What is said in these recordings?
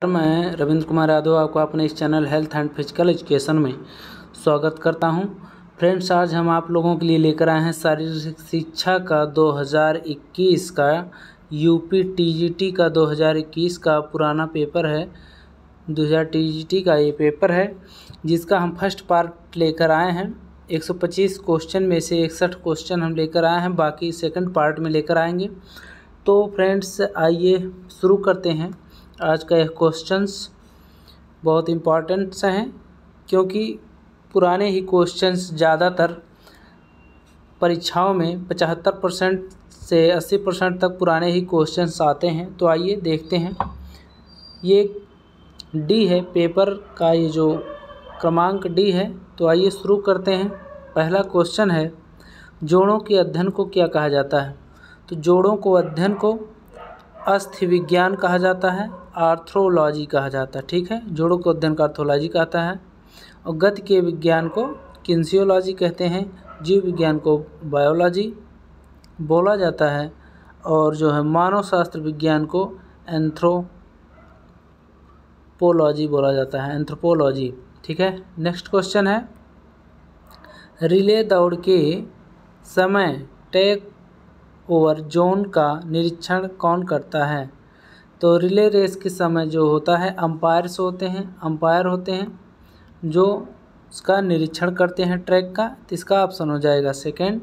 मैं रविंद्र कुमार यादव आपको अपने इस channel health and physical education में स्वागत करता हूं। फ्रेंड्स, आज हम आप लोगों के लिए लेकर आए हैं शारीरिक शिक्षा का 2021 का यूपी टीजीटी का 2021 का पुराना पेपर है। 2000 टीजीटी का ये पेपर है जिसका हम फर्स्ट पार्ट लेकर आए हैं। 125 क्वेश्चन में से 61 क्वेश्चन हम लेकर आए हैं, बाकी सेकंड पार्ट में लेकर आएंगे। तो फ्रेंड्स, आइए शुरू करते हैं। आज का यह क्वेश्चंस बहुत इम्पॉर्टेंट से हैं क्योंकि पुराने ही क्वेश्चंस ज़्यादातर परीक्षाओं में 75% से 80% तक पुराने ही क्वेश्चंस आते हैं। तो आइए देखते हैं। ये डी है पेपर का, ये जो क्रमांक डी है। तो आइए शुरू करते हैं। पहला क्वेश्चन है, जोड़ों के अध्ययन को क्या कहा जाता है? तो जोड़ों को अध्ययन को अस्थि विज्ञान कहा जाता है, आर्थ्रोलॉजी कहा जाता है। ठीक है, जोड़ों को अध्ययन का आर्थ्रोलॉजी कहता है। और गति के विज्ञान को किन्सियोलॉजी कहते हैं, जीव विज्ञान को बायोलॉजी बोला जाता है, और जो है मानव शास्त्र विज्ञान को एंथ्रोपोलॉजी बोला जाता है, एंथ्रोपोलॉजी। ठीक है, नेक्स्ट क्वेश्चन है, रिले दौड़ के समय टेक ओवर जोन का निरीक्षण कौन करता है? तो रिले रेस के समय जो होता है अंपायर होते हैं जो उसका निरीक्षण करते हैं ट्रैक का। तो इसका ऑप्शन हो जाएगा सेकंड।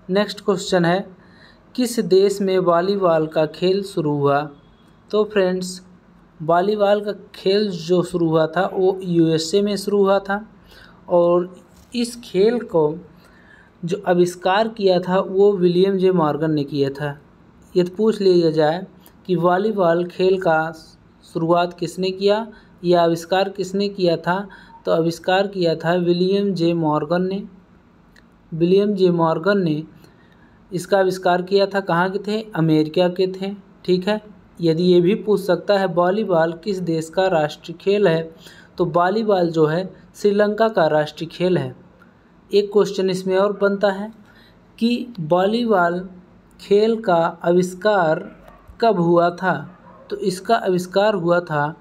नेक्स्ट क्वेश्चन है, किस देश में वॉलीबॉल का खेल शुरू हुआ? तो फ्रेंड्स, वॉलीबॉल का खेल जो शुरू हुआ था वो यूएसए में शुरू हुआ था, और इस खेल को जो आविष्कार किया था वो विलियम जे मॉर्गन ने किया था। यदि पूछ लिया जाए कि वॉलीबॉल खेल का शुरुआत किसने किया या आविष्कार किसने किया था, तो आविष्कार किया था विलियम जे मॉर्गन ने। विलियम जे मॉर्गन ने इसका आविष्कार किया था। कहाँ के थे? अमेरिका के थे। ठीक है, यदि ये भी पूछ सकता है वॉलीबॉल किस देश का राष्ट्रीय खेल है, तो वॉलीबॉल जो है श्रीलंका का राष्ट्रीय खेल है। एक क्वेश्चन इसमें और बनता है कि वॉलीबॉल खेल का आविष्कार कब हुआ था? तो इसका आविष्कार हुआ था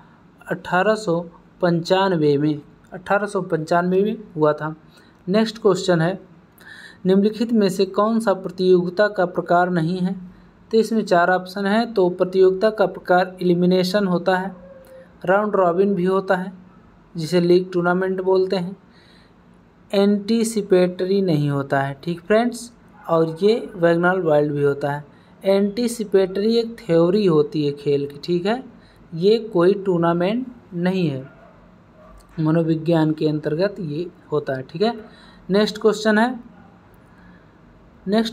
1895 में हुआ था। नेक्स्ट क्वेश्चन है, निम्नलिखित में से कौन सा प्रतियोगिता का प्रकार नहीं है? तो इसमें 4 ऑप्शन है। तो प्रतियोगिता का प्रकार एलिमिनेशन होता है, राउंड रॉबिन भी होता है जिसे लीग टूर्नामेंट बोलते हैं, एंटीसिपेटरी नहीं होता है। ठीक फ्रेंड्स, और ये वैगनल वाइल्ड भी होता है। एंटीसिपेटरी एक थ्योरी होती है खेल की। ठीक है, ये कोई टूर्नामेंट नहीं है, मनोविज्ञान के अंतर्गत ये होता है। ठीक है, नेक्स्ट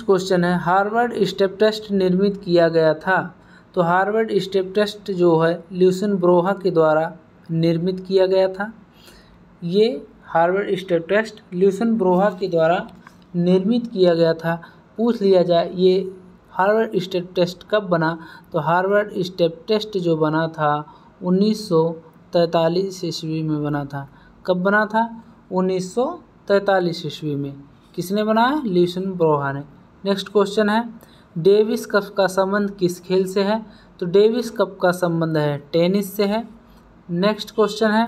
क्वेश्चन है, हार्वर्ड स्टेप टेस्ट निर्मित किया गया था? तो हार्वर्ड स्टेप टेस्ट जो है ल्यूसन ब्रोहा के द्वारा निर्मित किया गया था। ये Harvard step test Lucien Brouha के द्वारा निर्मित किया गया था। पूछ लिया जाए ये हार्वर्ड स्टेप टेस्ट कब बना, तो हार्वर्ड स्टेप टेस्ट जो बना था 1943 ईस्वी में बना था। कब बना था? 1943 ईस्वी में। किसने बनाया? ल्यूसन ब्रोहा ने। नेक्स्ट क्वेश्चन है, डेविस कप का संबंध किस खेल से है? तो डेविस कप का संबंध है टेनिस से है। नेक्स्ट क्वेश्चन है,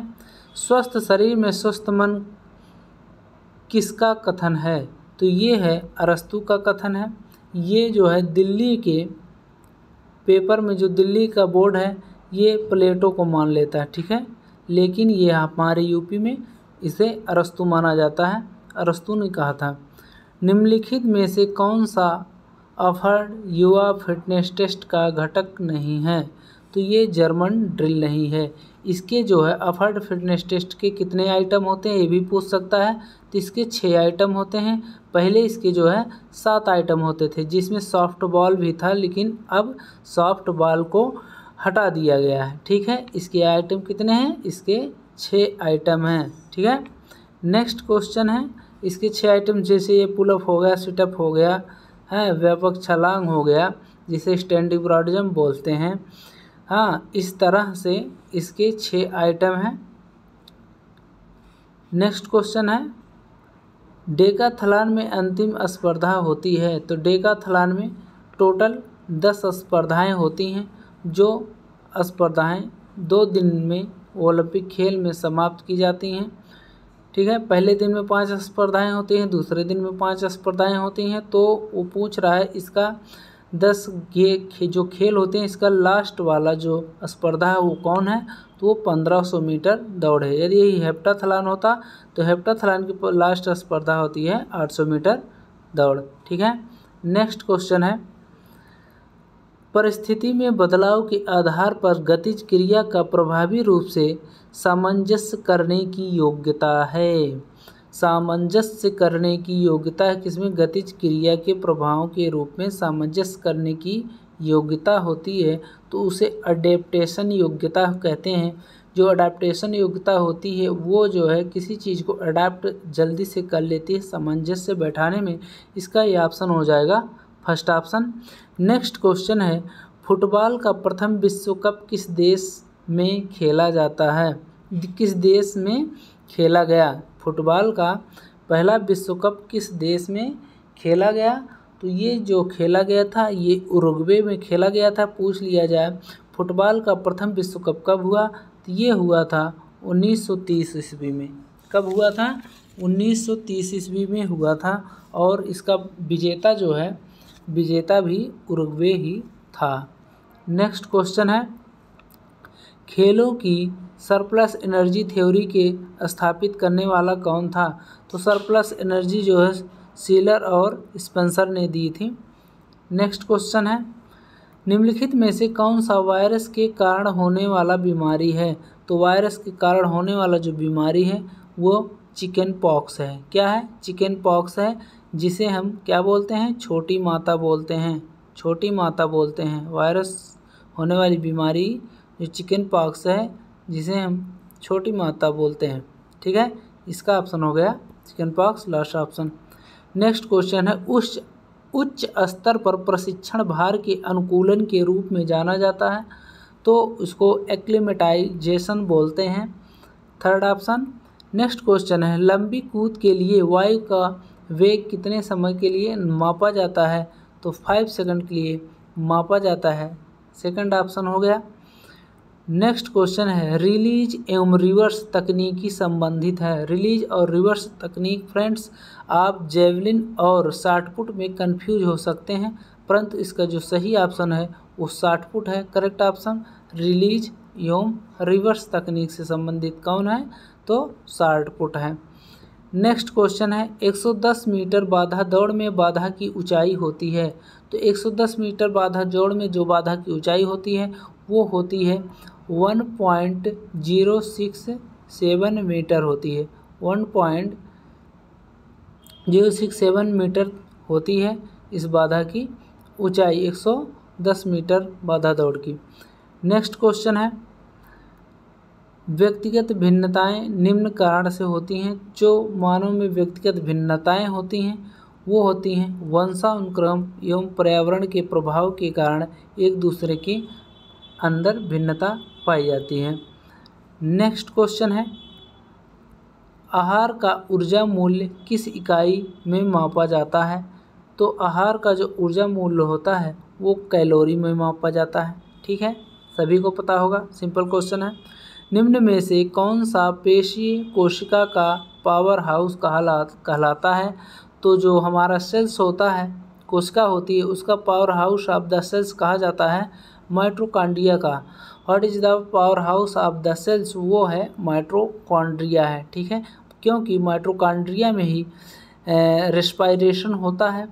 स्वस्थ शरीर में स्वस्थ मन किसका कथन है? तो ये है अरस्तू का कथन है। ये जो है दिल्ली के पेपर में, जो दिल्ली का बोर्ड है ये प्लेटो को मान लेता है। ठीक है, लेकिन ये हमारे यूपी में इसे अरस्तू माना जाता है। अरस्तू ने कहा था, निम्नलिखित में से कौन सा ऑफर्ड युवा फिटनेस टेस्ट का घटक नहीं है? तो ये जर्मन ड्रिल नहीं है। इसके जो है ऑफर्ड फिटनेस टेस्ट के कितने आइटम होते हैं ये भी पूछ सकता है। तो इसके 6 आइटम होते हैं। पहले इसके जो है 7 आइटम होते थे, जिसमें सॉफ्ट बॉल भी था, लेकिन अब सॉफ्ट बॉल को हटा दिया गया है। ठीक है, इसके आइटम कितने हैं? इसके 6 आइटम हैं। ठीक है, नेक्स्ट क्वेश्चन है, इसके 6 आइटम जैसे ये पुलअप हो गया, सिटअप हो गया है, व्यापक छलांग हो गया जिसे स्टैंडिंग ब्रॉड जंप बोलते हैं। हाँ, इस तरह से इसके 6 आइटम हैं। नेक्स्ट क्वेश्चन है, डेकाथलॉन में अंतिम स्पर्धा होती है? तो डेकाथलॉन में टोटल 10 स्पर्धाएं होती हैं। जो स्पर्धाएं 2 दिन में ओलंपिक खेल में समाप्त की जाती हैं। ठीक है, पहले दिन में 5 स्पर्धाएं होती हैं, दूसरे दिन में 5 स्पर्धाएं होती हैं। तो वो पूछ रहा है इसका 10 ये जो खेल होते हैं इसका लास्ट वाला जो स्पर्धा है वो कौन है, तो वो 1500 मीटर दौड़ है। यदि यही हेप्टाथलॉन होता तो हेप्टाथलॉन की लास्ट स्पर्धा होती है 800 मीटर दौड़। ठीक है, नेक्स्ट क्वेश्चन है, परिस्थिति में बदलाव के आधार पर गतिज क्रिया का प्रभावी रूप से सामंजस्य करने की योग्यता है। सामंजस्य करने की योग्यता है किसमें, गतिज क्रिया के प्रभावों के रूप में सामंजस्य करने की योग्यता होती है, तो उसे अडेप्टेशन योग्यता कहते हैं। जो अडेप्टेशन योग्यता होती है वो जो है किसी चीज़ को अडेप्ट जल्दी से कर लेती है सामंजस्य बैठाने में। इसका ये ऑप्शन हो जाएगा फर्स्ट ऑप्शन। नेक्स्ट क्वेश्चन है, फुटबॉल का प्रथम विश्व कप किस देश में खेला जाता है, किस देश में खेला गया। फुटबॉल का पहला विश्व कप किस देश में खेला गया, तो ये जो खेला गया था ये उरुग्वे में खेला गया था। पूछ लिया जाए फुटबॉल का प्रथम विश्व कप कब हुआ, तो ये हुआ था 1930 ईस्वी में। कब हुआ था, 1930 ईस्वी में हुआ था। और इसका विजेता जो है, विजेता भी उरुग्वे ही था। नेक्स्ट क्वेश्चन है, खेलों की सरप्लस एनर्जी थ्योरी के स्थापित करने वाला कौन था, तो सरप्लस एनर्जी जो है सीलर और स्पेंसर ने दी थी। नेक्स्ट क्वेश्चन है, निम्नलिखित में से कौन सा वायरस के कारण होने वाला बीमारी है, तो वायरस के कारण होने वाला जो बीमारी है वो चिकन पॉक्स है। क्या है, चिकन पॉक्स है, जिसे हम क्या बोलते हैं, छोटी माता बोलते हैं, छोटी माता बोलते हैं। वायरस होने वाली बीमारी जो चिकन पॉक्स है जिसे हम छोटी माता बोलते हैं। ठीक है, इसका ऑप्शन हो गया chicken pox, last option. Next question है, उच्च स्तर पर प्रशिक्षण भार के अनुकूलन के रूप में जाना जाता है, तो उसको एक्लिमेटाइजेशन बोलते हैं, थर्ड ऑप्शन। नेक्स्ट क्वेश्चन है, लंबी कूद के लिए वायु का वेग कितने समय के लिए मापा जाता है, तो 5 सेकंड के लिए मापा जाता है, सेकंड ऑप्शन हो गया। नेक्स्ट क्वेश्चन है, रिलीज एवं रिवर्स तकनीकी संबंधित है। रिलीज और रिवर्स तकनीक फ्रेंड्स, आप जेवलिन और शॉटपुट में कंफ्यूज हो सकते हैं, परंतु इसका जो सही ऑप्शन है वो शॉटपुट है, करेक्ट ऑप्शन। रिलीज एवं रिवर्स तकनीक से संबंधित कौन है, तो शॉटपुट है। नेक्स्ट क्वेश्चन है, 110 मीटर बाधा दौड़ में बाधा की ऊंचाई होती है, तो 110 मीटर बाधा दौड़ में जो बाधा की ऊंचाई होती है वो होती है 1.067 मीटर होती है, 1.067 मीटर होती है इस बाधा की ऊंचाई 110 मीटर बाधा दौड़ की। नेक्स्ट क्वेश्चन है, व्यक्तिगत भिन्नताएं निम्न कारण से होती हैं। जो मानव में व्यक्तिगत भिन्नताएं होती हैं वो होती हैं वंशानुक्रम एवं पर्यावरण के प्रभाव के कारण एक दूसरे के अंदर भिन्नता पाई जाती है। नेक्स्ट क्वेश्चन है, आहार का ऊर्जा मूल्य किस इकाई में मापा जाता है, तो आहार का जो ऊर्जा मूल्य होता है वो कैलोरी में मापा जाता है। ठीक है, सभी को पता होगा, सिंपल क्वेश्चन है। निम्न में से कौन सा पेशीय कोशिका का पावर हाउस कहलाता है, तो जो हमारा सेल्स होता है, कोशिका होती है, उसका power house of the cells कहा जाता है माइटोकॉन्ड्रिया का। What is the power house of the cells, वो है माइटोकॉन्ड्रिया है। ठीक है, क्योंकि माइटोकॉन्ड्रिया में ही रेस्पिरेशन होता है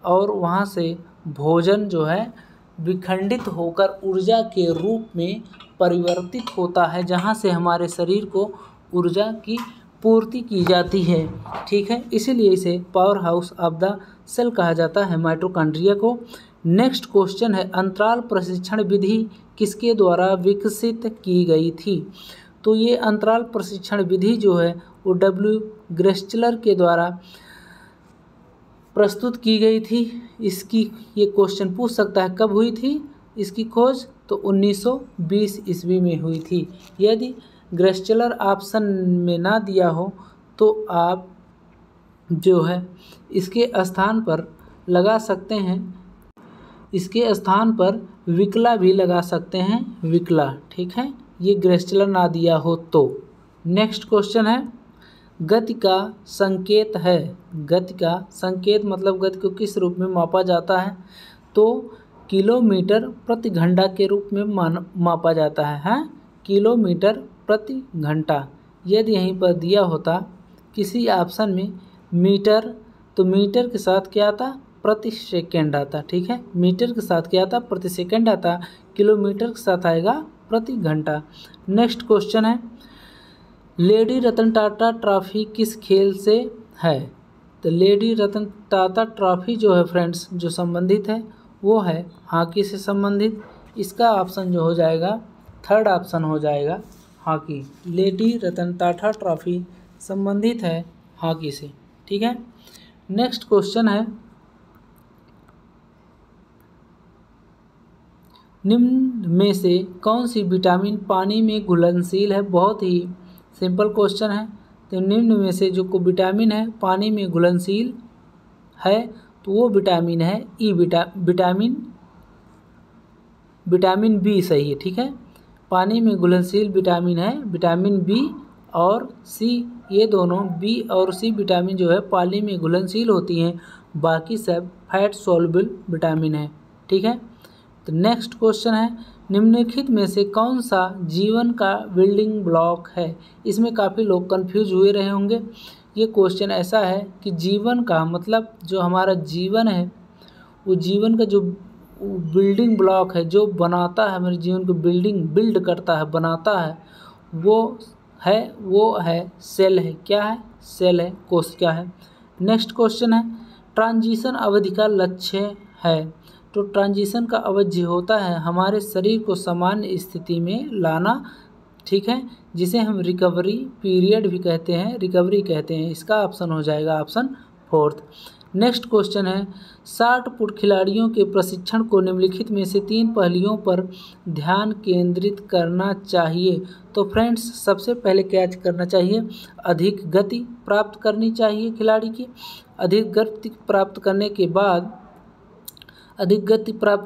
और वहाँ से भोजन जो है विखंडित होकर ऊर्जा के रूप में परिवर्तित होता है, जहाँ से हमारे शरीर को ऊर्जा की पूर्ति की जाती है। ठीक है, इसीलिए इसे power house of the cell कहा जाता है माइटोकॉन्ड्रिया को। नेक्स्ट क्वेश्चन है, अंतराल प्रशिक्षण विधि किसके द्वारा विकसित की गई थी, तो ये अंतराल प्रशिक्षण विधि जो है वो डब्ल्यू ग्रेस्चलर के द्वारा प्रस्तुत की गई थी। इसकी ये क्वेश्चन पूछ सकता है कब हुई थी इसकी खोज, तो 1920 ईस्वी में हुई थी। यदि ग्रेस्चलर ऑप्शन में ना दिया हो तो आप जो है इसके स्थान पर लगा सकते हैं, इसके स्थान पर विकला भी लगा सकते हैं, विकला। ठीक है, ये ग्रेस्टलर ना दिया हो तो। नेक्स्ट क्वेश्चन है, गति का संकेत है। गति का संकेत मतलब गति को किस रूप में मापा जाता है, तो किलोमीटर प्रति घंटा के रूप में मापा जाता है। हाँ, किलोमीटर प्रति घंटा। यदि यहीं पर दिया होता किसी ऑप्शन में मीटर, तो मीटर के साथ क्या आता, प्रति सेकंड आता। ठीक है, मीटर के साथ क्या आता, प्रति सेकंड आता। किलोमीटर के साथ आएगा प्रति घंटा। नेक्स्ट क्वेश्चन है, लेडी रतन टाटा ट्रॉफी किस खेल से है। तो लेडी रतन टाटा ट्रॉफी जो है फ्रेंड्स, जो संबंधित है वो है हॉकी से संबंधित। इसका ऑप्शन जो हो जाएगा, थर्ड ऑप्शन हो जाएगा hockey. Lady Ratan Tata trophy संबंधित है हॉकी से। ठीक है, नेक्स्ट क्वेश्चन है, निम्न में से कौन सी विटामिन पानी में घुलनशील है। बहुत ही सिंपल क्वेश्चन है। तो निम्न में से जो विटामिन है पानी में घुलनशील है, तो वो विटामिन है ई विटामिन बी सही है। ठीक है, पानी में घुलनशील विटामिन है विटामिन बी और सी। ये दोनों बी और सी विटामिन जो है पानी में घुलनशील होती हैं, बाकी सब फैट सॉल्युबल विटामिन है। ठीक है, तो नेक्स्ट क्वेश्चन है, निम्नलिखित में से कौन सा जीवन का बिल्डिंग ब्लॉक है। इसमें काफ़ी लोग कंफ्यूज हुए रहे होंगे। ये क्वेश्चन ऐसा है कि जीवन का मतलब जो हमारा जीवन है, वो जीवन का जो बिल्डिंग ब्लॉक है, जो बनाता है हमारे जीवन को, बिल्ड करता है, बनाता है, वो है सेल है। क्या है, सेल है, कोशिका है। नेक्स्ट क्वेश्चन है, ट्रांजिशन अवधि का लक्ष्य है। तो ट्रांजिशन का अवधि होता है हमारे शरीर को सामान्य स्थिति में लाना। ठीक है, जिसे हम रिकवरी पीरियड भी कहते हैं, रिकवरी कहते हैं। इसका ऑप्शन हो जाएगा ऑप्शन फोर्थ। नेक्स्ट क्वेश्चन है, 60 फुट खिलाड़ियों के प्रशिक्षण को निम्नलिखित में से 3 पहलुओं पर ध्यान केंद्रित करना चाहिए। तो फ्रेंड्स, सबसे पहले क्या करना चाहिए, अधिक गति प्राप्त करनी चाहिए खिलाड़ी की। अधिक गति प्राप्त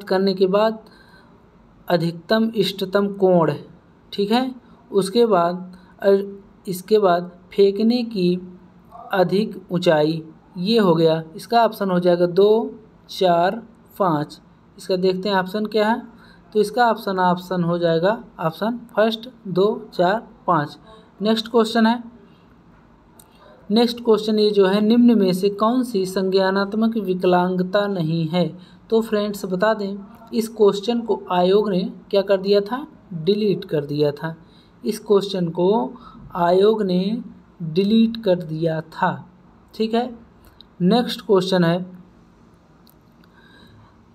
करने के बाद अधिकतम इष्टतम कोण। ठीक है, इसके बाद फेंकने की अधिक ऊंचाई। ये हो गया, इसका ऑप्शन हो जाएगा 2, 4, 5। इसका देखते हैं ऑप्शन क्या है। तो इसका ऑप्शन हो जाएगा ऑप्शन फर्स्ट 2, 4, 5। नेक्स्ट क्वेश्चन ये जो है, निम्न में से कौन सी संज्ञानात्मक विकलांगता नहीं है। तो फ्रेंड्स बता दें, इस क्वेश्चन को आयोग ने क्या कर दिया था, डिलीट कर दिया था। इस क्वेश्चन को आयोग ने डिलीट कर दिया था। ठीक है, नेक्स्ट क्वेश्चन है,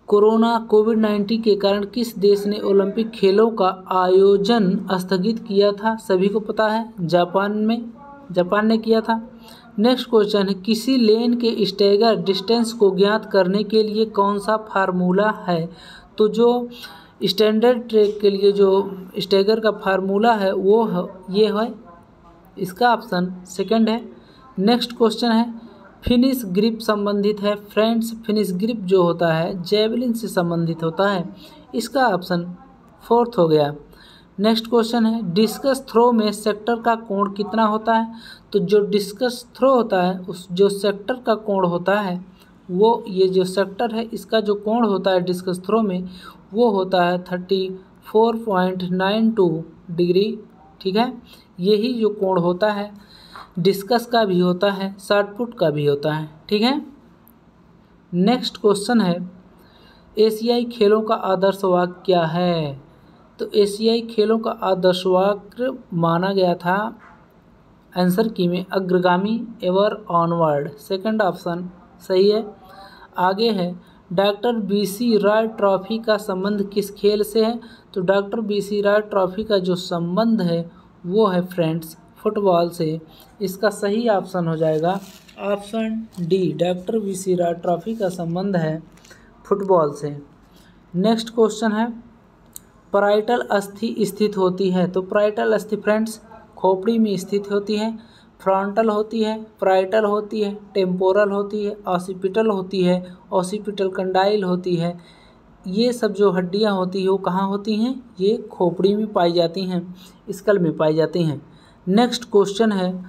कोविड-19 के कारण किस देश ने ओलंपिक खेलों का आयोजन स्थगित किया था। सभी को पता है, जापान ने किया था। नेक्स्ट क्वेश्चन है, किसी लेन के स्टैगर डिस्टेंस को ज्ञात करने के लिए कौन सा फार्मूला है। तो जो स्टैंडर्ड ट्रैक के लिए जो स्टैगर का फार्मूला है वो ये है, इसका ऑप्शन सेकंड है। नेक्स्ट क्वेश्चन है, फिनिश ग्रिप संबंधित है। फ्रेंड्स, फिनिश ग्रिप जो होता है जेवलिन से संबंधित होता है। इसका ऑप्शन फोर्थ हो गया। नेक्स्ट क्वेश्चन है, डिस्कस थ्रो में सेक्टर का कोण कितना होता है। तो जो डिस्कस थ्रो होता है, उस जो सेक्टर का कोण होता है, वो ये जो सेक्टर है इसका जो कोण होता है डिस्कस थ्रो में, वो होता है 34.92 डिग्री। ठीक है, यही जो कोण होता है डिस्कस का भी होता है, शॉर्ट पुट का भी होता है। ठीक है, नेक्स्ट क्वेश्चन है, एशियाई खेलों का आदर्श वाक्य क्या है। तो एशियाई खेलों का आदर्श वाक्य माना गया था आंसर की में अग्रगामी एवर ऑनवर्ड। सेकंड ऑप्शन सही है। आगे है, डॉक्टर बीसी राय ट्रॉफी का संबंध किस खेल से है। तो डॉक्टर बीसी राय ट्रॉफी का जो संबंध है वो है फ्रेंड्स फुटबॉल से। इसका सही ऑप्शन हो जाएगा ऑप्शन डी, डॉक्टर बीसी राय ट्रॉफी का संबंध है फुटबॉल से। नेक्स्ट क्वेश्चन है, पैराइटल अस्थि स्थित होती है। तो पैराइटल अस्थि फ्रेंड्स खोपड़ी में स्थित होती है। फ्रंटल होती है, पैराइटल होती है, टेम्पोरल होती है, ऑसिपिटल होती है, ऑसिपिटल कंडाइल होती है। ये सब जो हड्डियाँ होती है वो कहाँ होती हैं? ये खोपड़ी में पाई जाती हैं, स्कल में पाई जाती हैं। नेक्स्ट क्वेश्चन है,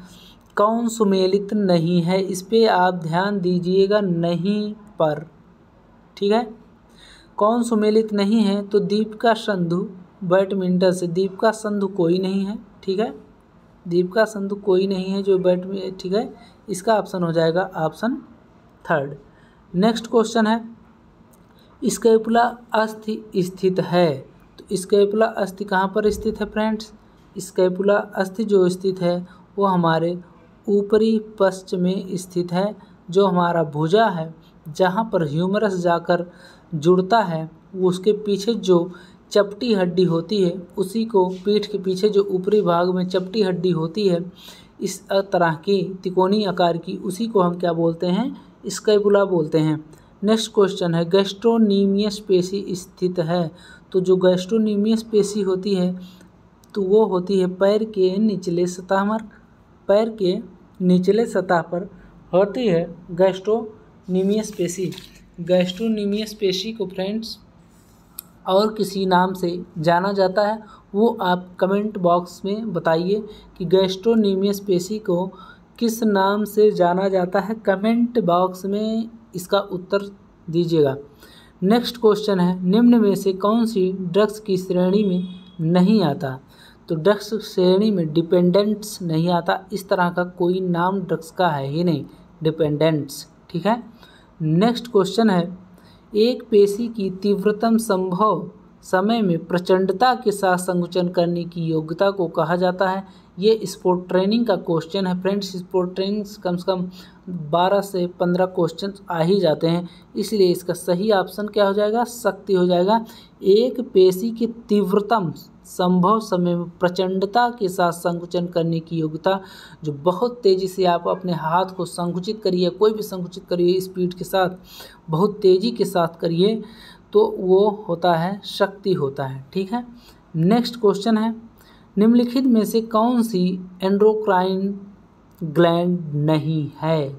कौन सुमेलित नहीं है? इस पे आप ध्यान दीजिएगा, नहीं पर, ठीक है। कौन सुमेलित नहीं है? तो दीपिका संधू बैडमिंटन से, दीपिका संधू कोई नहीं है, ठीक है। दीपिका संधू कोई नहीं है जो बैडमिंटन, ठीक है। इसका ऑप्शन हो जाएगा ऑप्शन थर्ड। नेक्स्ट क्वेश्चन है, स्कैपुला अस्थि स्थित है। तो स्कैपुला अस्थि कहाँ पर स्थित है फ्रेंड्स? स्कैपुला अस्थि जो स्थित है वो हमारे ऊपरी पश्च में स्थित है। जो हमारा भुजा है, जहाँ पर ह्यूमरस जाकर जुड़ता है, वो उसके पीछे जो चपटी हड्डी होती है, उसी को पीठ के पीछे जो ऊपरी भाग में चपटी हड्डी होती है, इस तरह की तिकोनी आकार की, उसी को हम क्या बोलते हैं? स्कैपुला बोलते हैं। नेक्स्ट क्वेश्चन है, गैस्ट्रोनीमियस पेशी स्थित है। तो जो गैस्ट्रोनीमियस पेशी होती है तो वो होती है पैर के निचले सतह पर, पैर के निचले सतह पर होती है गैस्ट्रोनीमियस पेशी। गैस्ट्रोनीमियस पेशी को फ्रेंड्स और किसी नाम से जाना जाता है, वो आप कमेंट बॉक्स में बताइए कि गैस्ट्रोनीमियस पेशी को किस नाम से जाना जाता है। कमेंट बॉक्स में इसका उत्तर दीजिएगा। नेक्स्ट क्वेश्चन है, निम्न में से कौन सी ड्रग्स की श्रेणी में नहीं आता? तो ड्रग्स श्रेणी में डिपेंडेंट्स नहीं आता। इस तरह का कोई नाम ड्रग्स का है ही नहीं, डिपेंडेंट्स, ठीक है। नेक्स्ट क्वेश्चन है, एक पेशी की तीव्रतम संभव समय में प्रचंडता के साथ संकुचन करने की योग्यता को कहा जाता है। ये स्पोर्ट ट्रेनिंग का क्वेश्चन है फ्रेंड्स। स्पोर्ट ट्रेनिंग कम से कम 12 से 15 क्वेश्चन आ ही जाते हैं, इसलिए इसका सही ऑप्शन क्या हो जाएगा? शक्ति हो जाएगा। एक पेशी की तीव्रतम संभव समय में प्रचंडता के साथ संकुचन करने की योग्यता, जो बहुत तेज़ी से आप अपने हाथ को संकुचित करिए, कोई भी संकुचित करिए स्पीड के साथ, बहुत तेज़ी के साथ करिए, तो वो होता है शक्ति होता है, ठीक है। नेक्स्ट क्वेश्चन है, निम्नलिखित में से कौन सी एंडोक्राइन ग्लैंड नहीं है?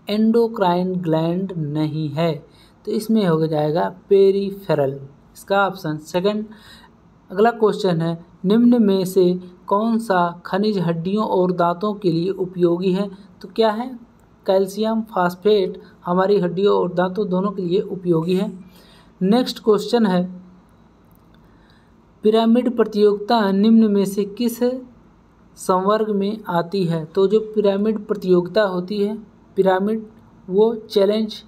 एंडोक्राइन ग्लैंड नहीं है, तो इसमें हो जाएगा पेरिफेरल, इसका ऑप्शन सेकंड। अगला क्वेश्चन है, निम्न में से कौन सा खनिज हड्डियों और दांतों के लिए उपयोगी है? तो क्या है? कैल्शियम फास्फेट हमारी हड्डियों और दांतों दोनों के लिए उपयोगी है। नेक्स्ट क्वेश्चन है, पिरामिड प्रतियोगिता निम्न में से किस संवर्ग में आती है? तो जो पिरामिड प्रतियोगिता होती है, पिरामिड वो चैलेंज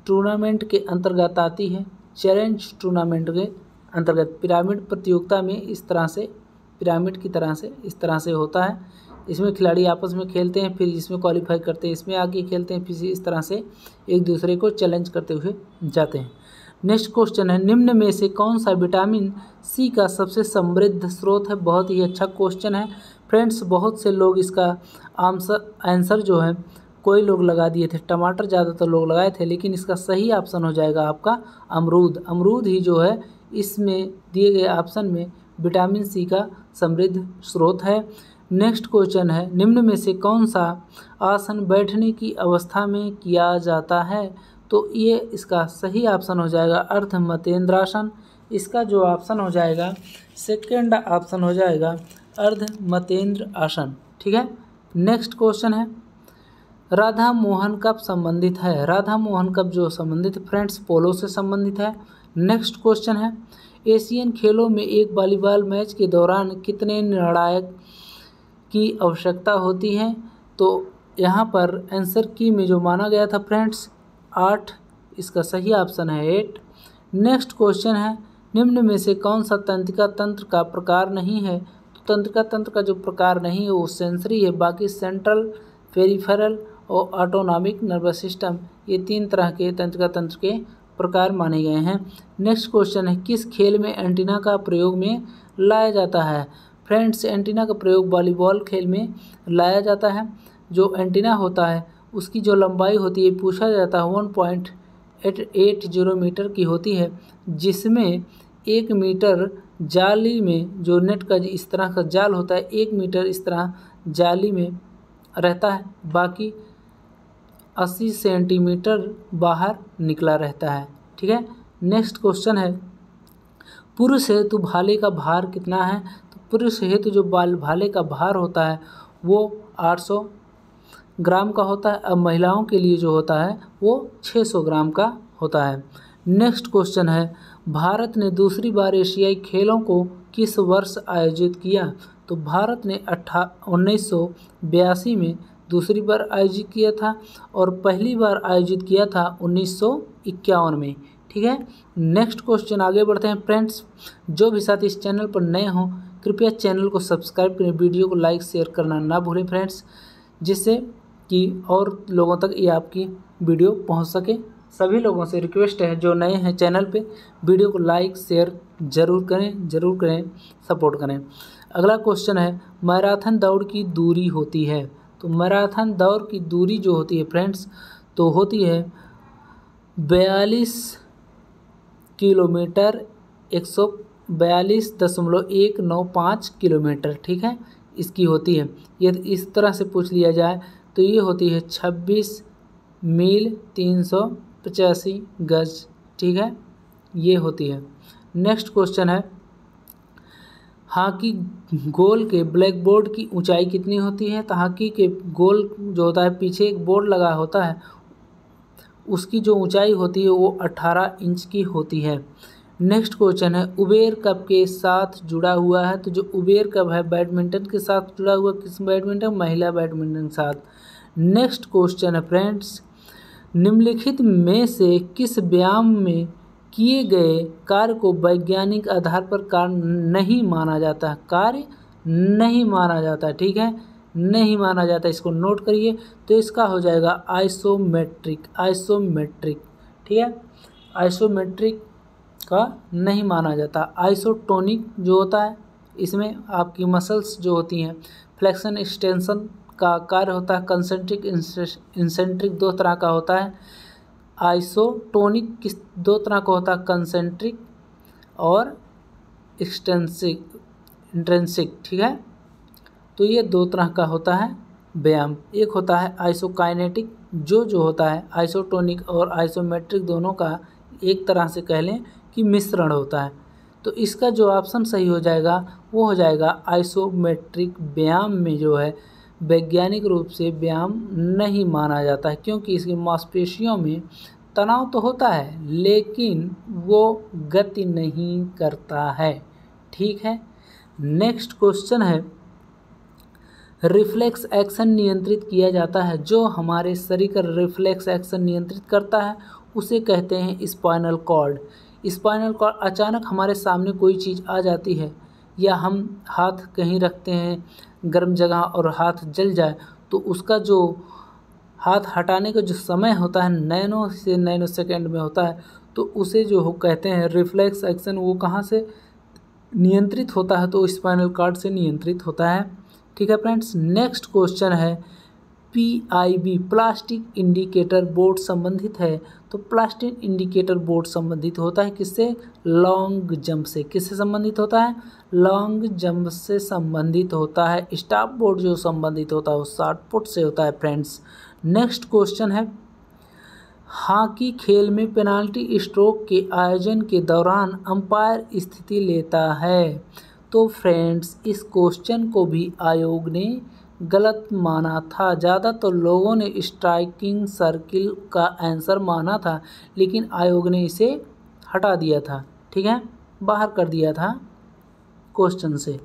टूर्नामेंट के अंतर्गत आती है। चैलेंज टूर्नामेंट के अंतर्गत पिरामिड प्रतियोगिता में इस तरह से, पिरामिड की तरह से इस तरह से होता है। इसमें खिलाड़ी आपस में खेलते हैं, फिर इसमें क्वालिफाई करते हैं, इसमें आगे खेलते हैं, फिर इस तरह से एक दूसरे को चैलेंज करते हुए जाते हैं। नेक्स्ट क्वेश्चन है, निम्न में से कौन सा विटामिन सी का सबसे समृद्ध स्रोत है? बहुत ही अच्छा क्वेश्चन है फ्रेंड्स। बहुत से लोग इसका आंसर जो है कोई लोग लगा दिए थे, टमाटर ज़्यादातर लोग लगाए थे, लेकिन इसका सही ऑप्शन हो जाएगा आपका अमरूद। अमरूद ही जो है इसमें दिए गए ऑप्शन में विटामिन सी का समृद्ध स्रोत है। नेक्स्ट क्वेश्चन है, निम्न में से कौन सा आसन बैठने की अवस्था में किया जाता है? तो ये इसका सही ऑप्शन हो जाएगा अर्ध मतेंद्रासन। इसका जो ऑप्शन हो जाएगा सेकंड ऑप्शन हो जाएगा अर्ध मतेंद्र आसन, ठीक है। नेक्स्ट क्वेश्चन है, राधा मोहन कप संबंधित है? राधा मोहन कप जो संबंधित फ्रेंड्स पोलो से संबंधित है। नेक्स्ट क्वेश्चन है, एशियन खेलों में एक वॉलीबॉल मैच के दौरान कितने निर्णायक की आवश्यकता होती है? तो यहाँ पर आंसर की में जो माना गया था फ्रेंड्स 8, इसका सही ऑप्शन है 8। नेक्स्ट क्वेश्चन है, निम्न में से कौन सा तंत्रिका तंत्र का प्रकार नहीं है? तो तंत्रिका तंत्र का जो प्रकार नहीं है वो सेंसरी है, बाकी सेंट्रल, पेरिफेरल और ऑटोनॉमिक नर्वस सिस्टम, ये 3 तरह के तंत्रिका तंत्र के प्रकार माने गए हैं। नेक्स्ट क्वेश्चन है, किस खेल में एंटीना का प्रयोग में लाया जाता है? फ्रेंड्स, एंटीना का प्रयोग वॉलीबॉल खेल में लाया जाता है। जो एंटीना होता है उसकी जो लंबाई होती है पूछा जाता है 1.880 मीटर की होती है, जिसमें 1 मीटर जाली में जो नेट का इस तरह का जाल होता है 1 मीटर इस तरह जाली में रहता है, बाकी 80 सेंटीमीटर बाहर निकला रहता है, ठीक है। नेक्स्ट क्वेश्चन है, पुरुष हेतु भाले का भार कितना है? तो पुरुष हेतु जो भाले का भार होता है वो 800 ग्राम का होता है। अब महिलाओं के लिए जो होता है वो 600 ग्राम का होता है। नेक्स्ट क्वेश्चन है, भारत ने दूसरी बार एशियाई खेलों को किस वर्ष आयोजित किया? तो भारत ने 1982 में दूसरी बार आयोजित किया था और पहली बार आयोजित किया था 1951 में। ठीक है, नेक्स्ट क्वेश्चन आगे बढ़ते हैं फ्रेंड्स। जो भी साथी इस चैनल पर नए हों कृपया चैनल को सब्सक्राइब करें, वीडियो को लाइक शेयर करना ना भूलें फ्रेंड्स, जिससे कि और लोगों तक ये आपकी वीडियो पहुंच सके। सभी लोगों से रिक्वेस्ट है जो नए हैं चैनल पे, वीडियो को लाइक शेयर ज़रूर करें, सपोर्ट करें। अगला क्वेश्चन है, मैराथन दौड़ की दूरी होती है? तो मैराथन दौड़ की दूरी जो होती है फ्रेंड्स तो होती है 42 किलोमीटर, 142.195 किलोमीटर। ठीक है, इसकी होती है। ये इस तरह से पूछ लिया जाए तो ये होती है 26 मील 385 गज। ठीक है, ये होती है। नेक्स्ट क्वेश्चन है, हॉकी गोल के ब्लैक बोर्ड की ऊंचाई कितनी होती है? तो हॉकी के गोल जो होता है पीछे एक बोर्ड लगा होता है, उसकी जो ऊंचाई होती है वो 18 इंच की होती है। नेक्स्ट क्वेश्चन है, उबेर कप के साथ जुड़ा हुआ है? तो जो उबेर कप है बैडमिंटन के साथ जुड़ा हुआ, किस बैडमिंटन? महिला बैडमिंटन के साथ। नेक्स्ट क्वेश्चन है फ्रेंड्स, निम्नलिखित में से किस व्यायाम में किए गए कार्य को वैज्ञानिक आधार पर कार्य नहीं माना जाता है? कार्य नहीं माना जाता। ठीक है, नहीं माना जाता, इसको नोट करिए। तो इसका हो जाएगा आइसोमेट्रिक। ठीक है, आइसोमेट्रिक का नहीं माना जाता। आइसोटोनिक जो होता है इसमें आपकी मसल्स जो होती हैं फ्लेक्शन एक्सटेंशन का कार्य होता है। कंसेंट्रिक इंसेंट्रिक दो तरह का होता है। आइसोटोनिक किस दो तरह का होता है? कंसेंट्रिक और इंट्रिंसिक। ठीक है, तो ये दो तरह का होता है व्यायाम। एक होता है आइसोकाइनेटिक जो होता है आइसोटोनिक और आइसोमेट्रिक दोनों का एक तरह से कह लें कि मिश्रण होता है। तो इसका जो ऑप्शन सही हो जाएगा वो हो जाएगा आइसोमेट्रिक। व्यायाम में जो है वैज्ञानिक रूप से व्यायाम नहीं माना जाता है, क्योंकि इसकी मांसपेशियों में तनाव तो होता है लेकिन वो गति नहीं करता है। ठीक है, नेक्स्ट क्वेश्चन है, रिफ्लेक्स एक्शन नियंत्रित किया जाता है? जो हमारे शरीर का रिफ्लेक्स एक्शन नियंत्रित करता है उसे कहते हैं स्पाइनल कॉर्ड। स्पाइनल कॉर्ड अचानक हमारे सामने कोई चीज़ आ जाती है या हम हाथ कहीं रखते हैं गर्म जगह और हाथ जल जाए तो उसका जो हाथ हटाने का जो समय होता है नैनो से नैनो सेकेंड में होता है, तो उसे जो कहते हैं रिफ्लेक्स एक्शन। वो कहाँ से नियंत्रित होता है? तो स्पाइनल कॉर्ड से नियंत्रित होता है। ठीक है फ्रेंड्स, नेक्स्ट क्वेश्चन है, PIB प्लास्टिक इंडिकेटर बोर्ड संबंधित है? तो प्लास्टिक इंडिकेटर बोर्ड संबंधित होता है किससे? लॉन्ग जंप से। किससे संबंधित होता है? लॉन्ग जंप से संबंधित होता है। स्टॉप बोर्ड जो संबंधित होता है वो शॉट पुट से होता है फ्रेंड्स। नेक्स्ट क्वेश्चन है, हॉकी खेल में पेनाल्टी स्ट्रोक के आयोजन के दौरान अंपायर स्थिति लेता है? तो फ्रेंड्स इस क्वेश्चन को भी आयोग ने गलत माना था। ज़्यादातर लोगों ने स्ट्राइकिंग सर्किल का आंसर माना था, लेकिन आयोग ने इसे हटा दिया था। ठीक है, बाहर कर दिया था क्वेश्चन से।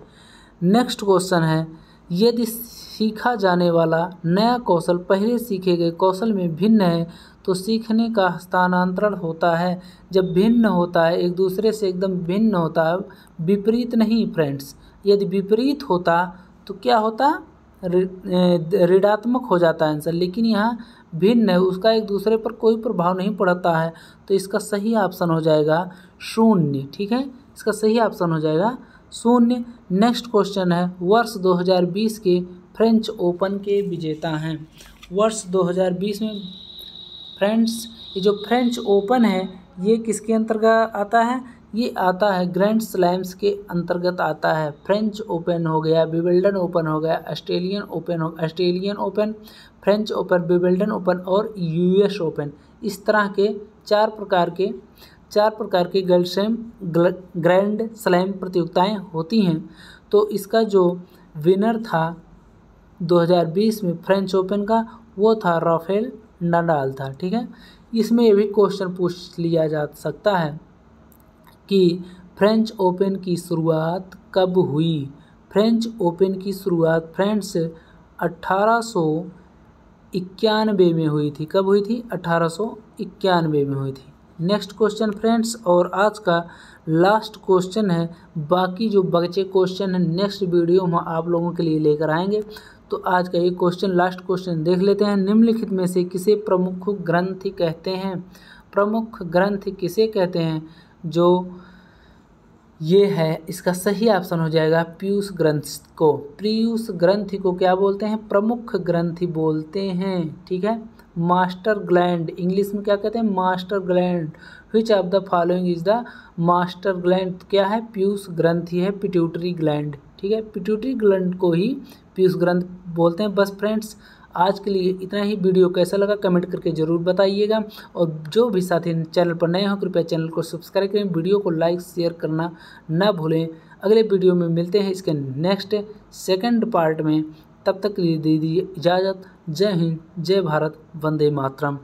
नेक्स्ट क्वेश्चन है, यदि सीखा जाने वाला नया कौशल पहले सीखे गए कौशल में भिन्न है तो सीखने का हस्तांतरण होता है? जब भिन्न होता है, एक दूसरे से एकदम भिन्न होता है, विपरीत नहीं फ्रेंड्स। यदि विपरीत होता तो क्या होता? ऋणात्मक हो जाता है आंसर, लेकिन यहाँ भिन्न है, उसका एक दूसरे पर कोई प्रभाव नहीं पड़ता है, तो इसका सही ऑप्शन हो जाएगा शून्य। ठीक है, इसका सही ऑप्शन हो जाएगा शून्य। नेक्स्ट क्वेश्चन है, वर्ष 2020 के फ्रेंच ओपन के विजेता हैं? वर्ष 2020 में फ्रेंड्स ये जो फ्रेंच ओपन है ये किसके अंतर्गत आता है? ये आता है ग्रैंड स्लैम्स के अंतर्गत आता है। फ्रेंच ओपन हो गया, विंबलडन ओपन हो गया, Australian open, French open, Wimbledon open और US ओपन। इस तरह के 4 प्रकार के 4 प्रकार की ग्रैंड स्लैम प्रतियोगिताएं होती हैं। तो इसका जो विनर था 2020 में फ्रेंच ओपन का, वो था राफेल नडाल था। ठीक है, इसमें ये भी क्वेश्चन पूछ लिया जा सकता है कि फ्रेंच ओपन की शुरुआत कब हुई। फ्रेंच ओपन की शुरुआत फ्रेंड्स 1891 में हुई थी। कब हुई थी? 1891 में हुई थी। नेक्स्ट क्वेश्चन फ्रेंड्स, और आज का लास्ट क्वेश्चन है। बाकी जो बचे क्वेश्चन है नेक्स्ट वीडियो में आप लोगों के लिए लेकर आएंगे। तो आज का ये क्वेश्चन, लास्ट क्वेश्चन देख लेते हैं। निम्नलिखित में से किसे प्रमुख ग्रंथि कहते हैं? प्रमुख ग्रंथि किसे कहते हैं? जो ये है, इसका सही ऑप्शन हो जाएगा पीयूष ग्रंथि को। पीयूष ग्रंथि को क्या बोलते हैं? प्रमुख ग्रंथि बोलते हैं। ठीक है, मास्टर ग्लैंड, इंग्लिश में क्या कहते हैं? Master gland. Which of the following is the master gland? क्या है? पीयूष ग्रंथि है, पिट्यूटरी ग्लैंड। ठीक है, पिट्यूटरी ग्लैंड को ही पीयूष ग्रंथि बोलते हैं। बस फ्रेंड्स, आज के लिए इतना ही। वीडियो कैसा लगा कमेंट करके ज़रूर बताइएगा, और जो भी साथी चैनल पर नए हो कृपया चैनल को सब्सक्राइब करें, वीडियो को लाइक शेयर करना ना भूलें। अगले वीडियो में मिलते हैं इसके नेक्स्ट सेकंड पार्ट में। तब तक के लिए दे दीजिए इजाज़त। जय हिंद, जय भारत, वंदे मातरम।